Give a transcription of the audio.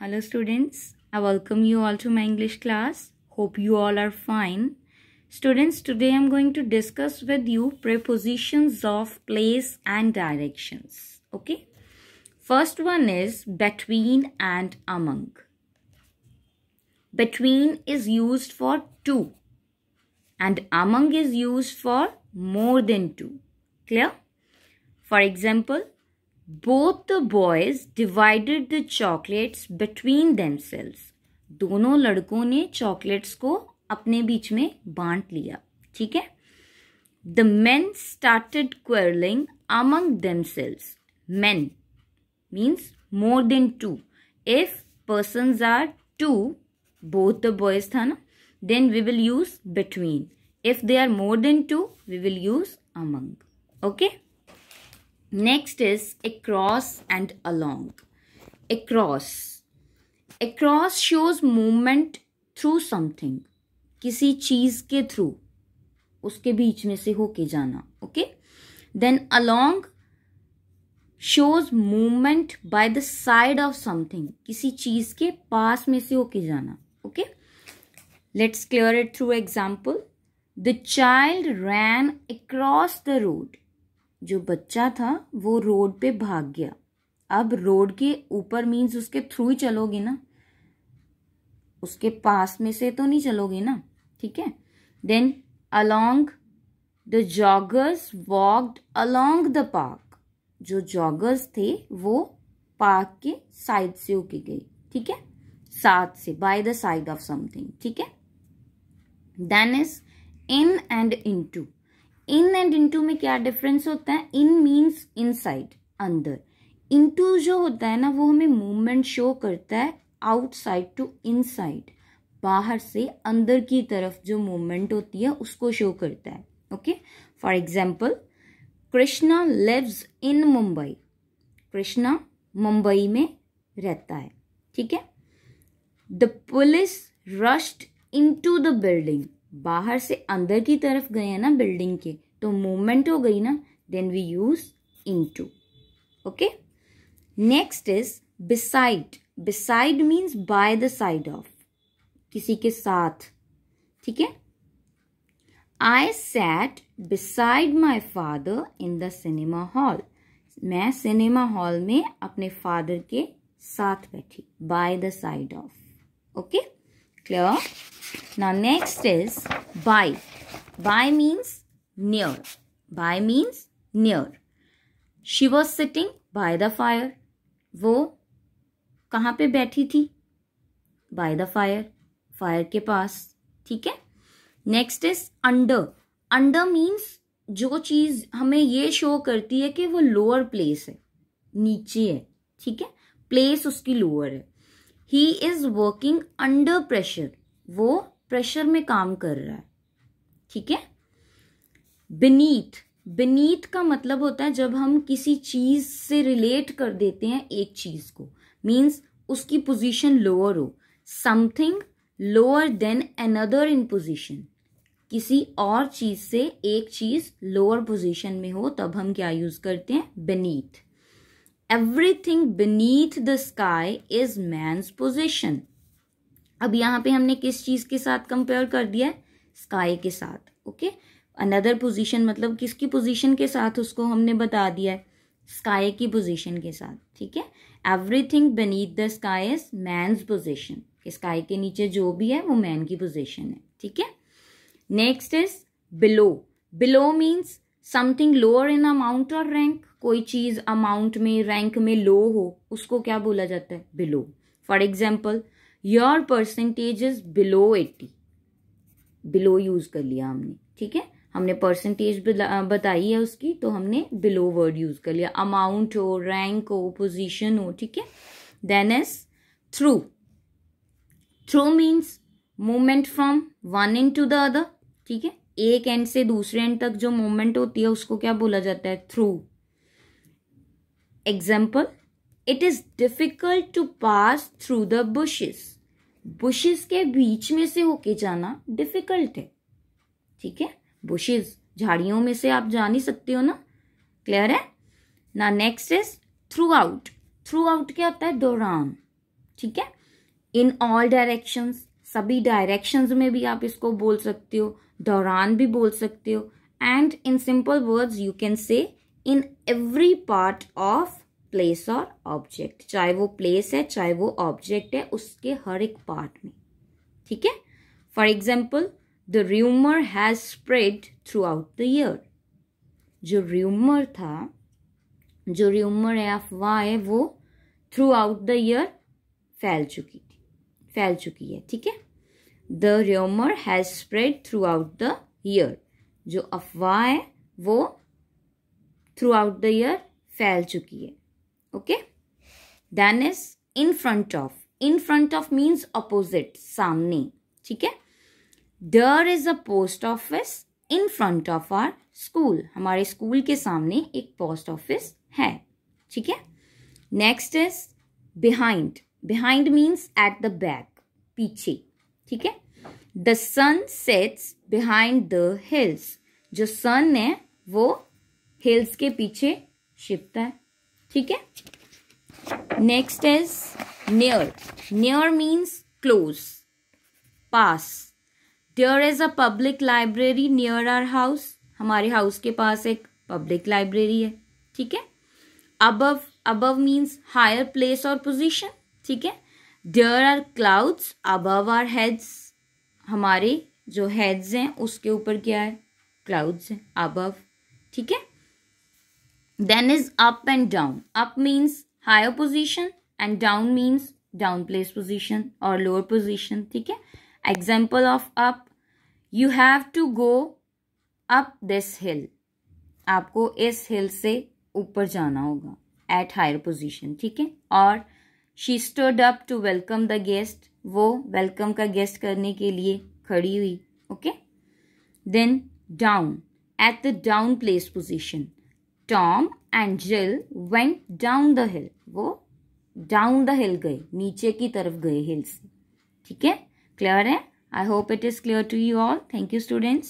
Hello students, I welcome you all to my English class. Hope you all are fine. Students, today I am going to discuss with you prepositions of place and directions. Okay. First one is between and among. Between is used for two and among is used for more than two. Clear? For example, both the boys divided the chocolates between themselves. दोनों लड़कों ने chocolates को अपने बीच में बांट लिया. ठीक है. The men started quarreling among themselves. Men means more than two. If persons are two, both the boys था ना, then we will use between. If they are more than two, we will use among. Okay. Next is across and along. Across. Across shows movement through something. किसी चीज के through, उसके बीच में से होके जाना. Okay. Then along shows movement by the side of something. किसी चीज के पास में से होके जाना. Okay. Let's clear it through example. The child ran across the road. जो बच्चा था वो रोड पे भाग गया. अब रोड के ऊपर मीन्स उसके थ्रू ही चलोगे ना, उसके पास में से तो नहीं चलोगे ना. ठीक है. Then along the joggers walked along the park. जो जॉगर्स थे वो पार्क के साइड से होके गए. ठीक है. साथ से, by the side of something. ठीक है. Then is in and into. In and into में क्या डिफरेंस होता है? इन मीन्स इनसाइड, अंदर. इनटू जो होता है ना वो हमें मूवमेंट शो करता है आउटसाइड टू इनसाइड. बाहर से अंदर की तरफ जो मूवमेंट होती है उसको शो करता है. Okay. For example, Krishna lives in Mumbai. Krishna Mumbai में रहता है. ठीक है. The police rushed into the building. बाहर से अंदर की तरफ गए हैं ना बिल्डिंग के, तो मूवमेंट हो गई ना, then we use into. Okay. Next is beside. Beside means by the side of, किसी के साथ. ठीक है. I sat beside my father in the cinema hall. मैं सिनेमा हॉल में अपने फादर के साथ बैठी. By the side of. Okay. Clear? Now next is by. By means near. By means near. She was sitting by the fire. वो कहाँ पे बैठी थी? By the fire. Fire के पास. ठीक है. Next is under. Under means जो चीज हमें ये शो करती है कि वो लोअर प्लेस है, नीचे है. ठीक है. प्लेस उसकी लोअर है. He is working under pressure. वो प्रेशर में काम कर रहा है. ठीक है. Beneath. Beneath का मतलब होता है जब हम किसी चीज से रिलेट कर देते हैं एक चीज को, मीन्स उसकी पोजीशन लोअर हो. Something lower than another in position. किसी और चीज से एक चीज लोअर पोजीशन में हो तब हम क्या यूज करते हैं? beneath. Everything beneath the sky is man's possession. अब यहाँ पे हमने किस चीज के साथ कंपेयर कर दिया है? स्काई के साथ. ओके. अनदर पोजीशन मतलब किसकी पोजीशन के साथ उसको हमने बता दिया है? स्काई की पोजीशन के साथ. ठीक है. Everything beneath the sky is man's possession. Sky के नीचे जो भी है वो मैन की पोजीशन है. ठीक है. Next is below. Below means something lower in amount और रैंक. कोई चीज अमाउंट में, रैंक में लो हो, उसको क्या बोला जाता है? Below. For example, your percentage is below 80. Below use कर लिया हमने. ठीक है. हमने परसेंटेज बताई है उसकी, तो हमने बिलो वर्ड यूज कर लिया. अमाउंट हो, रैंक हो, पोजीशन हो. ठीक है. Then is through. Through means movement from one end to the other. ठीक है. एक एंड से दूसरे एंड तक जो मूवमेंट होती है उसको क्या बोला जाता है? Through. Example, it is difficult to pass through the bushes. Bushes के बीच में से होके जाना डिफिकल्ट है. ठीक है. बुशेस, झाड़ियों में से आप जा नहीं सकते हो ना. क्लियर है ना. Next is through out. Through out क्या होता है? दौरान. ठीक है। इन ऑल डायरेक्शंस, सभी डायरेक्शंस में भी आप इसको बोल सकते हो, दौरान भी बोल सकते हो। And in simple words you can say in every part of place और ऑब्जेक्ट, चाहे वो प्लेस है चाहे वो ऑब्जेक्ट है, उसके हर एक पार्ट में, ठीक है। For example, the rumour has spread through out the year. जो रूमर था, जो रूमर है, अफवाह है, वो थ्रू आउट द ईयर फैल चुकी है, ठीक है। The rumour has spread through out the year, जो अफवाह है वो थ्रू आउट द ईयर फैल चुकी है, okay. Then is in front of. In front of means opposite, सामने, ठीक है। There is a post office in front of our school. हमारे स्कूल के सामने एक पोस्ट ऑफिस है, ठीक है। Next is behind. Behind means at the back, पीछे, ठीक है। The sun sets behind the hills. जो सन है वो हिल्स के पीछे छिपता है, ठीक है। Next is near. Near means close, पास। There is a public library near our house. हमारे हाउस के पास एक पब्लिक लाइब्रेरी है, ठीक है। Above, above means higher place और पोजीशन, ठीक है। There are clouds above our heads. हमारे जो हेड्स हैं उसके ऊपर क्या है, क्लाउड्स हैं, अबव, ठीक है। Then is up and down. Up means higher position and down means down place position और लोअर पोजीशन, ठीक है। Example of up, you have to go up this hill. आपको इस हिल से ऊपर जाना होगा, एट हायर पोजीशन, ठीक है। और she stood up to welcome the guest. वो वेलकम का गेस्ट करने के लिए खड़ी हुई, okay. Then down, at the down place position. Tom and Jill went down the hill. वो डाउन द हिल गए, नीचे की तरफ गए हिल से, ठीक है। क्लियर है? I hope it is clear to you all. Thank you students.